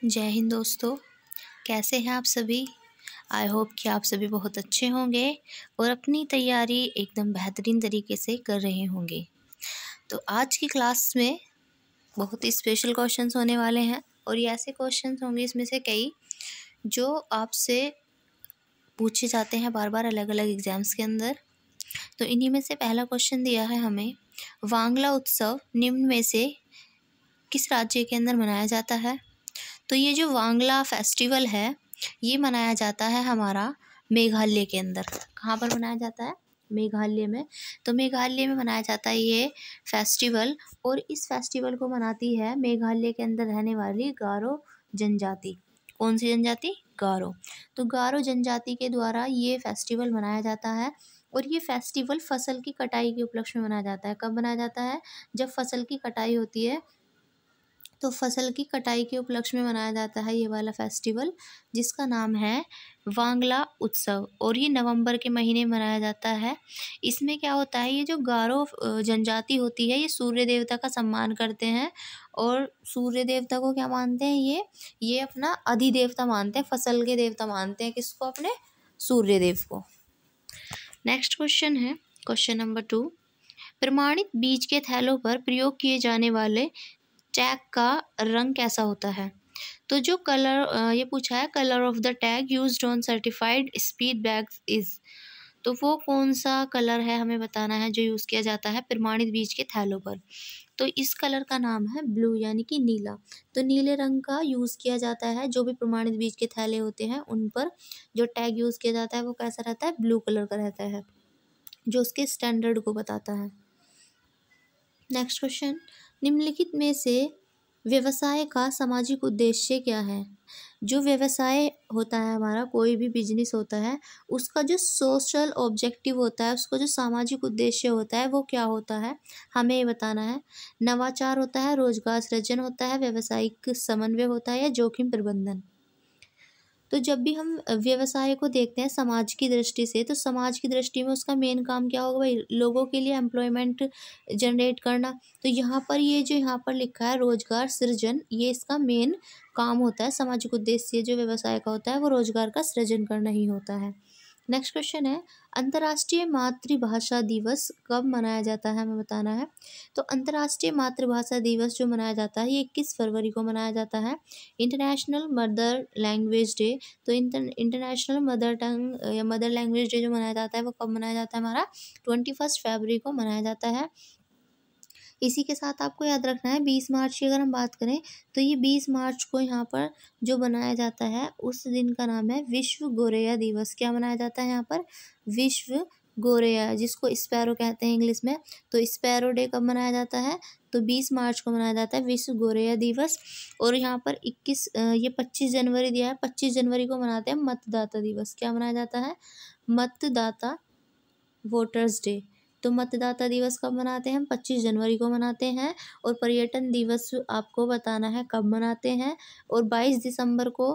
जय हिंद दोस्तों। कैसे हैं आप सभी। आई होप कि आप सभी बहुत अच्छे होंगे और अपनी तैयारी एकदम बेहतरीन तरीके से कर रहे होंगे। तो आज की क्लास में बहुत ही स्पेशल क्वेश्चंस होने वाले हैं और ये ऐसे क्वेश्चंस होंगे इसमें से कई जो आपसे पूछे जाते हैं बार बार अलग अलग एग्जाम्स के अंदर। तो इन्हीं में से पहला क्वेश्चन दिया है हमें, वांगला उत्सव निम्न में से किस राज्य के अंदर मनाया जाता है। तो ये जो वांगला फेस्टिवल है ये मनाया जाता है हमारा मेघालय के अंदर। कहाँ पर मनाया जाता है? मेघालय में। तो मेघालय में मनाया जाता है ये फेस्टिवल और इस फेस्टिवल को मनाती है मेघालय के अंदर रहने वाली गारो जनजाति। कौन सी जनजाति? गारो। तो गारो जनजाति के द्वारा ये फेस्टिवल मनाया जाता है और ये फेस्टिवल फसल की कटाई के उपलक्ष्य में मनाया जाता है। कब मनाया जाता है? जब फसल की कटाई होती है तो फसल की कटाई के उपलक्ष्य में मनाया जाता है ये वाला फेस्टिवल, जिसका नाम है वांगला उत्सव और ये नवंबर के महीने में मनाया जाता है। इसमें क्या होता है, ये जो गारो जनजाति होती है ये सूर्य देवता का सम्मान करते हैं और सूर्य देवता को क्या मानते हैं, ये अपना अधिदेवता मानते हैं, फसल के देवता मानते हैं। किसको? अपने सूर्य देव को। नेक्स्ट क्वेश्चन है क्वेश्चन नंबर 2, प्रमाणित बीज के थैलों पर प्रयोग किए जाने वाले टैग का रंग कैसा होता है। तो जो कलर ये पूछा है, colour of the tag used on certified speed bags is. तो वो कौन सा कलर है हमें बताना है जो यूज़ किया जाता है प्रमाणित बीज के थैलों पर। तो इस कलर का नाम है ब्लू यानी कि नीला। तो नीले रंग का यूज़ किया जाता है जो भी प्रमाणित बीज के थैले होते हैं उन पर जो टैग यूज़ किया जाता है वो कैसा रहता है? ब्लू कलर का रहता है, जो उसके स्टैंडर्ड को बताता है। नेक्स्ट क्वेश्चन, निम्नलिखित में से व्यवसाय का सामाजिक उद्देश्य क्या है। जो व्यवसाय होता है हमारा, कोई भी बिजनेस होता है, उसका जो सोशल ऑब्जेक्टिव होता है, उसका जो सामाजिक उद्देश्य होता है वो क्या होता है, हमें ये बताना है। नवाचार होता है, रोजगार सृजन होता है, व्यावसायिक समन्वय होता है या जोखिम प्रबंधन। तो जब भी हम व्यवसाय को देखते हैं समाज की दृष्टि से, तो समाज की दृष्टि में उसका मेन काम क्या होगा भाई? लोगों के लिए एम्प्लॉयमेंट जनरेट करना। तो यहाँ पर ये जो यहाँ पर लिखा है रोजगार सृजन, ये इसका मेन काम होता है। सामाजिक उद्देश्य जो व्यवसाय का होता है वो रोजगार का सृजन करना ही होता है। नेक्स्ट क्वेश्चन है, अंतर्राष्ट्रीय मातृभाषा दिवस कब मनाया जाता है, हमें बताना है। तो अंतर्राष्ट्रीय मातृभाषा दिवस जो मनाया जाता है ये 21 फरवरी को मनाया जाता है। इंटरनेशनल मदर लैंग्वेज डे, तो इंटरनेशनल मदर टंग या मदर लैंग्वेज डे जो मनाया जाता है वो कब मनाया जाता है? हमारा 21 फरवरी को मनाया जाता है। इसी के साथ आपको याद रखना है 20 मार्च की अगर हम बात करें तो ये 20 मार्च को यहाँ पर जो बनाया जाता है उस दिन का नाम है विश्व गोरैया दिवस। क्या मनाया जाता है यहाँ पर? विश्व गोरैया, जिसको स्पैरो कहते हैं इंग्लिश में। तो स्पैरो डे कब मनाया जाता है? तो 20 मार्च को मनाया जाता है विश्व गोरैया दिवस। और यहाँ पर 25 जनवरी दिया है, 25 जनवरी को मनाते हैं मतदाता दिवस। क्या मनाया जाता है? मतदाता, वोटर्स डे। तो मतदाता दिवस कब मनाते हैं हम? 25 जनवरी को मनाते हैं। और पर्यटन दिवस आपको बताना है कब मनाते हैं। और 22 दिसंबर को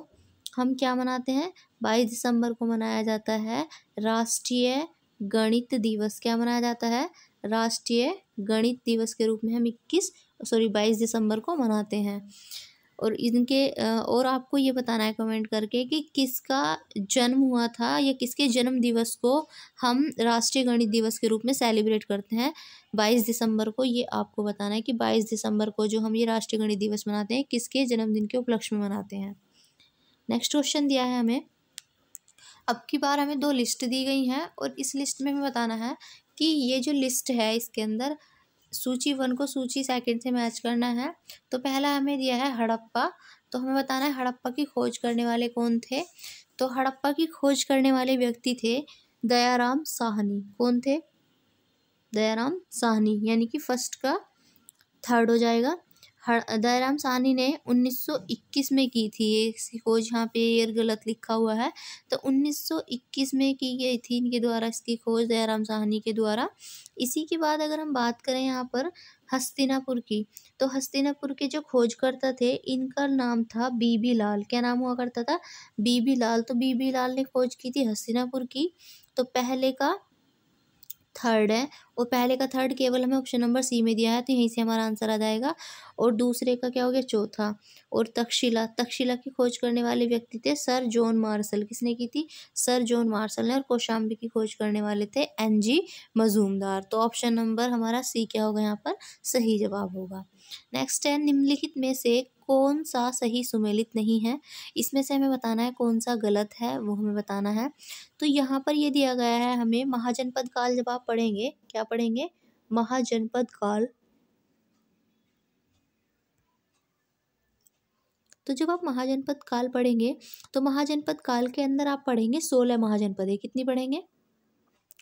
हम क्या मनाते हैं? 22 दिसंबर को मनाया जाता है राष्ट्रीय गणित दिवस। क्या मनाया जाता है? राष्ट्रीय गणित दिवस के रूप में हम 22 दिसंबर को मनाते हैं। और और आपको ये बताना है कमेंट करके कि किसका जन्म हुआ था या किसके जन्म दिवस को हम राष्ट्रीय गणित दिवस के रूप में सेलिब्रेट करते हैं 22 दिसंबर को। ये आपको बताना है कि 22 दिसंबर को जो हम ये राष्ट्रीय गणित दिवस मनाते हैं किसके जन्मदिन के उपलक्ष्य में मनाते हैं। नेक्स्ट क्वेश्चन दिया है हमें, अब की बार हमें 2 लिस्ट दी गई हैं और इस लिस्ट में हमें बताना है कि ये जो लिस्ट है इसके अंदर सूची 1 को सूची 2 से मैच करना है। तो पहला हमें दिया है हड़प्पा, तो हमें बताना है हड़प्पा की खोज करने वाले कौन थे। तो हड़प्पा की खोज करने वाले व्यक्ति थे दयाराम साहनी। कौन थे? दयाराम साहनी, यानी कि फर्स्ट का थर्ड हो जाएगा। दयाराम साहनी ने 1921 में की थी ये इसकी खोज। यहाँ पे ये गलत लिखा हुआ है, तो 1921 में की गई थी इनके द्वारा इसकी खोज, दयाराम साहनी के द्वारा। इसी के बाद अगर हम बात करें यहाँ पर हस्तिनापुर की, तो हस्तिनापुर के जो खोजकर्ता थे इनका नाम था बीबी लाल। क्या नाम हुआ करता था? बीबी लाल। तो बीबी लाल ने खोज की थी हस्तिनापुर की। तो पहले का थर्ड है, और पहले का थर्ड केवल हमें ऑप्शन नंबर सी में दिया है, तो यहीं से हमारा आंसर आ जाएगा। और दूसरे का क्या हो गया, चौथा। और तक्षशिला, तक्षशिला की खोज करने वाले व्यक्ति थे सर जॉन मार्शल। किसने की थी, सर जॉन मार्शल ने। और कौशाम्बी की खोज करने वाले थे एनजी मजूमदार। तो ऑप्शन नंबर हमारा सी क्या होगा, यहाँ पर सही जवाब होगा। नेक्स्ट है, निम्नलिखित में से कौन सा सही सुमेलित नहीं है। इसमें से हमें बताना है कौन सा गलत है, वो हमें बताना है। तो यहाँ पर ये दिया गया है हमें महाजनपद काल। जब आप पढ़ेंगे, क्या पढ़ेंगे, महाजनपद काल। तो जब आप महाजनपद काल पढ़ेंगे, तो महाजनपद काल के अंदर आप पढ़ेंगे 16 महाजनपदें। कितनी पढ़ेंगे,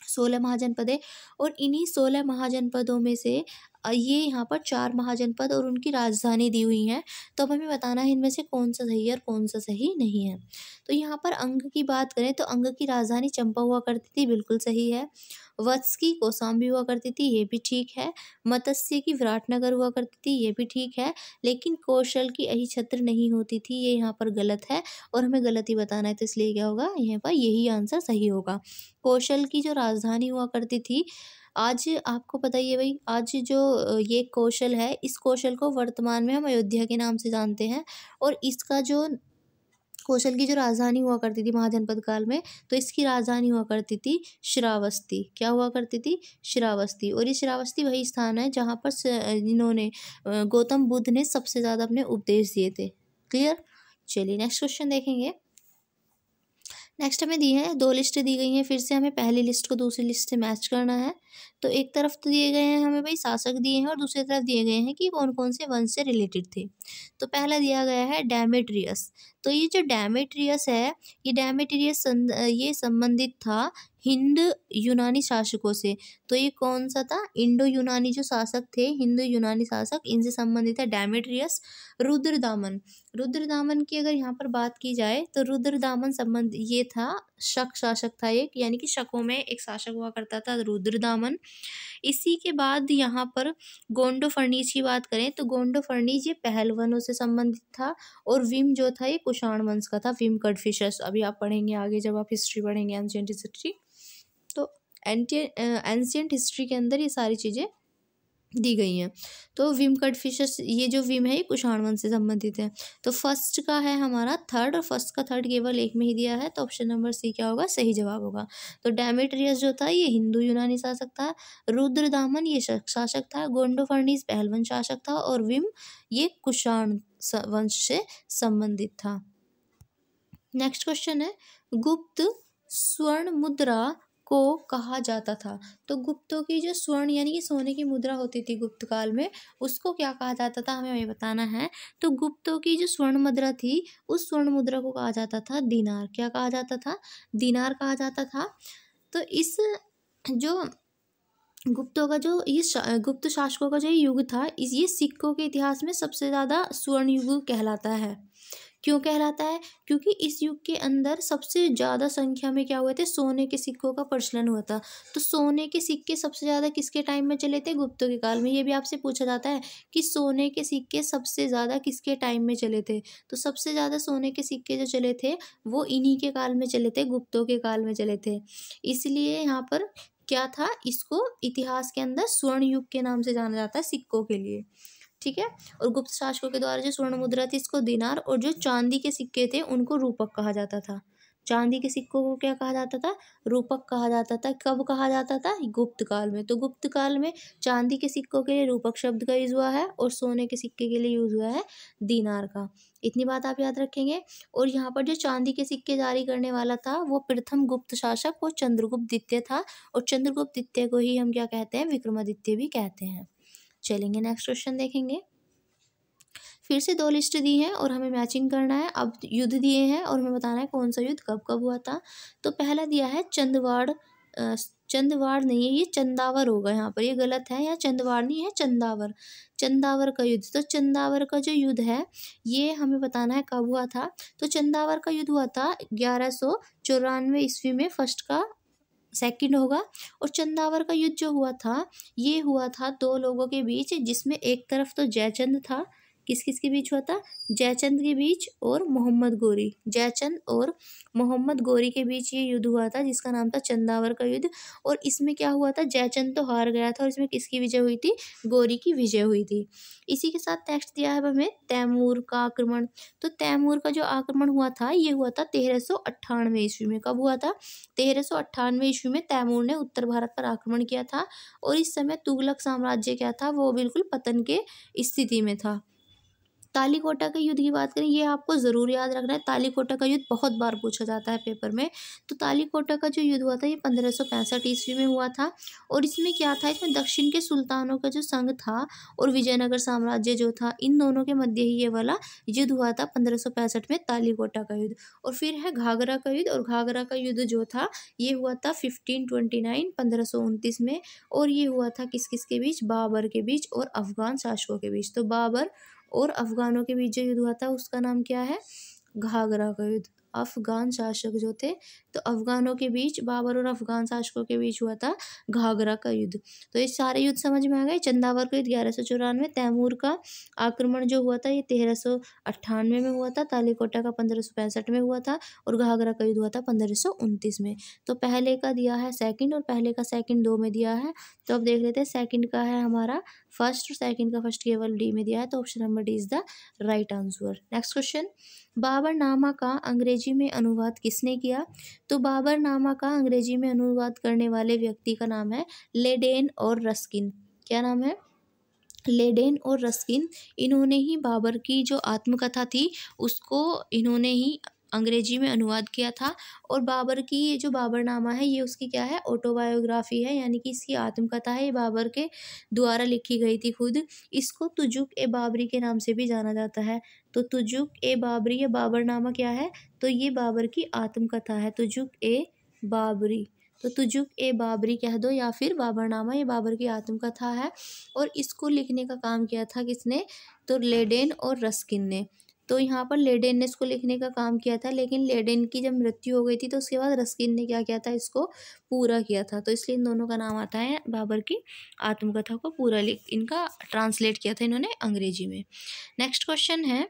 16 महाजनपदें। और इन्हीं 16 महाजनपदों में से ये यहाँ पर 4 महाजनपद और उनकी राजधानी दी हुई हैं। तो अब हमें बताना है इनमें से कौन सा सही है और कौन सा सही नहीं है। तो यहाँ पर अंग की बात करें तो अंग की राजधानी चंपा हुआ करती थी, बिल्कुल सही है। वत्स की कौशाम्बी हुआ करती थी, ये भी ठीक है। मत्स्य की विराटनगर हुआ करती थी, ये भी ठीक है। लेकिन कौशल की अहिछत्र नहीं होती थी, ये यहाँ पर गलत है और हमें गलत ही बताना है। तो इसलिए क्या होगा, यहाँ पर यही आंसर सही होगा। कौशल की जो राजधानी हुआ करती थी, आज आपको पता ही है भाई, आज जो ये कौशल है, इस कौशल को वर्तमान में हम अयोध्या के नाम से जानते हैं। और इसका जो कौशल की जो राजधानी हुआ करती थी महाजनपद काल में, तो इसकी राजधानी हुआ करती थी श्रावस्ती। क्या हुआ करती थी, श्रावस्ती। और ये श्रावस्ती वही स्थान है जहाँ पर इन्होंने गौतम बुद्ध ने सबसे ज़्यादा अपने उपदेश दिए थे। क्लियर। चलिए नेक्स्ट क्वेश्चन देखेंगे। नेक्स्ट हमें दी है, 2 लिस्ट दी गई हैं। फिर से हमें पहली लिस्ट को दूसरी लिस्ट से मैच करना है। तो एक तरफ तो दिए गए हैं हमें भाई शासक दिए हैं, और दूसरी तरफ दिए गए हैं कि कौन कौन से वंश से रिलेटेड थे। तो पहला दिया गया है डेमेट्रियस। तो ये जो डेमेट्रियस है, ये डेमेट्रियस ये संबंधित था हिंद यूनानी शासकों से। तो ये कौन सा था, इंडो यूनानी जो शासक थे, हिंदू यूनानी शासक, इनसे संबंधित है डेमेट्रियस। रुद्रदामन, रुद्रदामन की अगर यहाँ पर बात की जाए तो रुद्रदामन संबंध ये था, शक शासक था एक, यानी कि शकों में एक शासक हुआ करता था रुद्रदामन। इसी के बाद यहाँ पर गोंडो फर्नीज की बात करें तो गोंडो फर्नीज ये पहलवानों से संबंधित था। और विम जो था ये कुषाण वंश का था, विम कडफिशस। अभी आप पढ़ेंगे आगे जब आप हिस्ट्री पढ़ेंगे, एंशिएंट हिस्ट्री, तो एंशिएंट हिस्ट्री के अंदर ये सारी चीज़ें दी गई हैं। तो विम कडफिशस, ये जो विम है ये कुषाण वंश से संबंधित है। तो फर्स्ट का है हमारा थर्ड, और फर्स्ट का थर्ड केवल एक में ही दिया है, तो ऑप्शन नंबर सी क्या होगा, सही जवाब होगा। तो डेमेट्रियस जो था ये हिंदू यूनानी शासक था, रुद्रदामन ये शासक था, गोंडो फर्नीस पहलवन शासक था, और विम ये कुषाण वंश से संबंधित था। नेक्स्ट क्वेश्चन है, गुप्त स्वर्ण मुद्रा को कहा जाता था। तो गुप्तों की जो स्वर्ण यानी कि सोने की मुद्रा होती थी गुप्त काल में, उसको क्या कहा जाता था, हमें ये बताना है। तो गुप्तों की जो स्वर्ण मुद्रा थी, उस स्वर्ण मुद्रा को कहा जाता था दीनार। क्या कहा जाता था, दीनार कहा जाता था। तो इस जो गुप्तों का जो ये गुप्त शासकों का जो युग था, ये सिक्कों के इतिहास में सबसे ज़्यादा स्वर्ण युग कहलाता है। क्यों कहलाता है, क्योंकि इस युग के अंदर सबसे ज़्यादा संख्या में क्या हुए थे, सोने के सिक्कों का प्रचलन हुआ था। तो सोने के सिक्के सबसे ज़्यादा किसके टाइम में चले थे, गुप्तों के काल में। ये भी आपसे पूछा जाता है कि सोने के सिक्के सबसे ज़्यादा किसके टाइम में चले थे। तो सबसे ज़्यादा सोने के सिक्के जो चले थे वो इन्हीं के काल में चले थे, गुप्तों के काल में चले थे। इसलिए यहाँ पर क्या था, इसको इतिहास के अंदर स्वर्ण युग के नाम से जाना जाता है सिक्कों के लिए। ठीक है। और गुप्त शासकों के द्वारा जो स्वर्ण मुद्रा थी इसको दिनार, और जो चांदी के सिक्के थे उनको रूपक कहा जाता था। चांदी के सिक्कों को क्या कहा जाता था, रूपक कहा जाता था। कब कहा जाता था, गुप्त काल में। तो गुप्त काल में चांदी के सिक्कों के लिए रूपक शब्द का यूज हुआ है, और सोने के सिक्के के लिए यूज हुआ है दिनार का। इतनी बात आप याद रखेंगे। और यहाँ पर जो चांदी के सिक्के जारी करने वाला था वो प्रथम गुप्त शासक वो चंद्रगुप्त द्वितीय था, और चंद्रगुप्त द्वितीय को ही हम क्या कहते हैं, विक्रमादित्य भी कहते हैं। चलेंगे नेक्स्ट क्वेश्चन देखेंगे। फिर से 2 लिस्ट दी हैं और हमें मैचिंग करना है। अब युद्ध दिए हैं और हमें बताना है कौन सा युद्ध कब कब हुआ था। तो पहला दिया है चंदवाड़, चंदवाड़ नहीं है, ये चंदावर होगा यहाँ पर, ये गलत है, यहाँ चंदवाड़ नहीं है, चंदावर, चंदावर का युद्ध। तो चंदावर का जो युद्ध है ये हमें बताना है कब हुआ था। तो चंदावर का युद्ध हुआ था 1194 ईस्वी में, फर्स्ट का सेकंड होगा। और चंदावर का युद्ध जो हुआ था ये हुआ था 2 लोगों के बीच, जिसमें एक तरफ तो जयचंद था, किस किस के बीच हुआ था? जयचंद के बीच और मोहम्मद गोरी, जयचंद और मोहम्मद गोरी के बीच ये युद्ध हुआ था जिसका नाम था चंदावर का युद्ध। और इसमें क्या हुआ था? जयचंद तो हार गया था और इसमें किसकी विजय हुई थी? गोरी की विजय हुई थी। इसी के साथ नेक्स्ट दिया है हमें तैमूर का आक्रमण। तो तैमूर का जो आक्रमण हुआ था ये हुआ था 1398 ईस्वी में। कब हुआ था? 1398 ईस्वी में तैमूर ने उत्तर भारत पर आक्रमण किया था और इस समय तुगलक साम्राज्य क्या था? वो बिल्कुल पतन के स्थिति में था। तालीकोटा के युद्ध की बात करें, ये आपको ज़रूर याद रखना है। तालीकोटा का युद्ध बहुत बार पूछा जाता है पेपर में। तो तालीकोटा का जो युद्ध हुआ था ये 1565 ईस्वी में हुआ था और इसमें क्या था? इसमें दक्षिण के सुल्तानों का जो संघ था और विजयनगर साम्राज्य जो था, इन दोनों के मध्य ही ये वाला युद्ध हुआ था 1565 में, तालीकोटा का युद्ध। और फिर है घाघरा का युद्ध, और घाघरा का युद्ध जो था ये हुआ था 1529 में और ये हुआ था किस किस के बीच? बाबर के बीच और अफगान शासकों के बीच। तो बाबर और अफगानों के बीच जो युद्ध हुआ था उसका नाम क्या है? घाघरा का युद्ध। अफगान शासक जो थे, तो अफगानों के बीच, बाबर और अफगान शासकों के बीच हुआ था घाघरा का युद्ध। तो ये सारे युद्ध समझ में आ गए। चंदावर का युद्ध 1194, तैमूर का आक्रमण जो हुआ था ये 1398 में हुआ था, तालीकोटा का 1565 में हुआ था और घाघरा का युद्ध हुआ था 1529 में। तो पहले का दिया है सेकंड और पहले का सेकंड 2 में दिया है। तो अब देख लेते हैं सेकंड का है हमारा फर्स्ट और सेकंड का फर्स्ट केवल डी में दिया है, तो option number D is the right answer. Next question, Baburnama का अंग्रेजी में अनुवाद किसने किया? तो बाबरनामा का अंग्रेजी में अनुवाद करने वाले व्यक्ति का नाम है लेडेन और रस्किन। क्या नाम है? लेडेन और रस्किन। इन्होंने ही बाबर की जो आत्मकथा थी उसको इन्होंने ही अंग्रेजी में अनुवाद किया था। और बाबर की ये जो बाबरनामा है ये उसकी क्या है? ऑटोबायोग्राफी है, यानी कि इसकी आत्मकथा है। ये बाबर के द्वारा लिखी गई थी खुद। इसको तुजुक ए बाबरी के नाम से भी जाना जाता है। तो तुजुक ए बाबरी या बाबरनामा क्या है? तो ये बाबर की आत्मकथा है, तुजुक ए बाबरी। तो तुजुक ए बाबरी कह दो या फिर बाबरनामा, ये बाबर की आत्मकथा है। और इसको लिखने का काम किया था किसने? तो लेडेन और रस्किन ने। तो यहाँ पर लेडेन ने इसको लिखने का काम किया था, लेकिन लेडेन की जब मृत्यु हो गई थी तो उसके बाद रस्किन ने क्या किया था? इसको पूरा किया था। तो इसलिए इन दोनों का नाम आता है, बाबर की आत्मकथा को पूरा इनका ट्रांसलेट किया था इन्होंने अंग्रेजी में। नेक्स्ट क्वेश्चन है,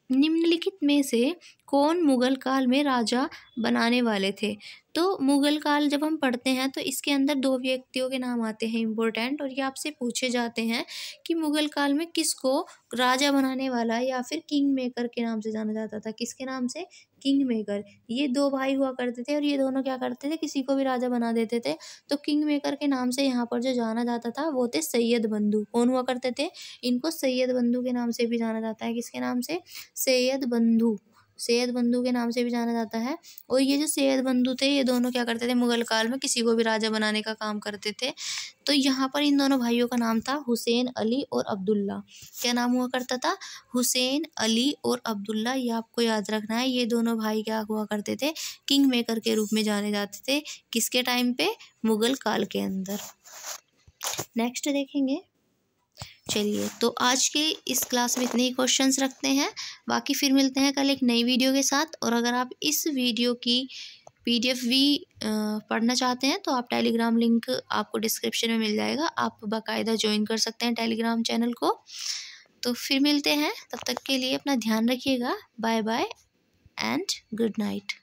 निम्नलिखित में से कौन मुगल काल में राजा बनाने वाले थे? तो मुगल काल जब हम पढ़ते हैं तो इसके अंदर 2 व्यक्तियों के नाम आते हैं इम्पोर्टेंट, और ये आपसे पूछे जाते हैं कि मुगल काल में किसको राजा बनाने वाला या फिर किंग मेकर के नाम से जाना जाता था? किसके नाम से? King maker. ये 2 भाई हुआ करते थे और ये दोनों क्या करते थे? किसी को भी राजा बना देते थे। तो किंग मेकर के नाम से यहाँ पर जो जाना जाता था वो थे सैयद बंधु। कौन हुआ करते थे? इनको सैयद बंधु के नाम से भी जाना जाता है। किसके नाम से? सैयद बंधु। सैयद बंधु के नाम से भी जाना जाता है। और ये जो सैयद बंधु थे ये दोनों क्या करते थे? मुगल काल में किसी को भी राजा बनाने का काम करते थे। तो यहाँ पर इन दोनों भाइयों का नाम था हुसैन अली और अब्दुल्ला। क्या नाम हुआ करता था? हुसैन अली और अब्दुल्ला। ये आपको याद रखना है। ये दोनों भाई क्या हुआ करते थे? किंग मेकर के रूप में जाने जाते थे। किसके टाइम पे? मुगल काल के अंदर। नेक्स्ट देखेंगे। चलिए, तो आज के इस क्लास में इतने ही क्वेश्चंस रखते हैं, बाकी फिर मिलते हैं कल एक नई वीडियो के साथ। और अगर आप इस वीडियो की PDF भी पढ़ना चाहते हैं तो आप टेलीग्राम लिंक आपको डिस्क्रिप्शन में मिल जाएगा, आप बाकायदा ज्वाइन कर सकते हैं टेलीग्राम चैनल को। तो फिर मिलते हैं, तब तक के लिए अपना ध्यान रखिएगा। Bye bye and good night.